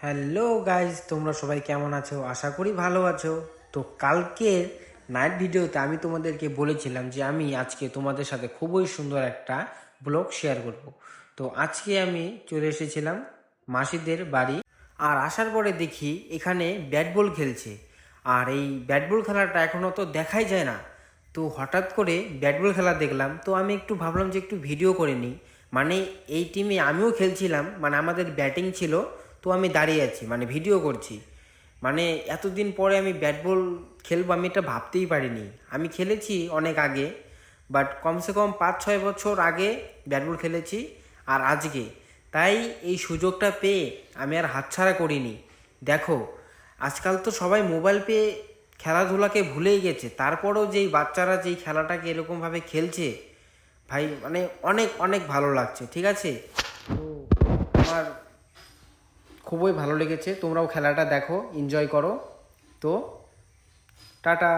Hello guys, তোমরা সবাই কেমন আছো? আশা করি ভালো আছো। তো কালকের নাইট ভিডিওতে আমি তোমাদেরকে বলেছিলাম যে আমি আজকে তোমাদের সাথে খুবই সুন্দর একটা ব্লগ শেয়ার করব। তো আজকে আমি চলে এসেছিলাম মাসিদের বাড়ি, আর আসার পরে দেখি এখানে ব্যাট বল খেলছে। আর এই ব্যাট বল খেলাটা এখনও তো দেখাই যায় না। তো হঠাৎ করে ব্যাট বল খেলা দেখলাম, তো আমি একটু ভাবলাম যে একটু ভিডিও করে নিই। মানে এই টিমে আমিও খেলছিলাম, মানে আমাদের ব্যাটিং ছিল, তো আমি দাঁড়িয়ে আছি, মানে ভিডিও করছি। মানে এতদিন পরে আমি ব্যাট বল খেলবো, আমি এটা ভাবতেই পারিনি। আমি খেলেছি অনেক আগে, বাট কমসে কম 5-6 বছর আগে ব্যাট বল খেলেছি, আর আজকে তাই এই সুযোগটা পেয়ে আমি আর হাতছাড়া করিনি। দেখো, আজকাল তো সবাই মোবাইল পেয়ে খেলাধুলাকে ভুলেই গেছে, তারপরেও যেই বাচ্চারা যেই খেলাটাকে এরকমভাবে খেলছে, ভাই মানে অনেক অনেক ভালো লাগছে। ঠিক আছে, তো আমার খুবই ভালো লেগেছে। তোমরাও খেলাটা দেখো, এনজয় করো। তো টাটা।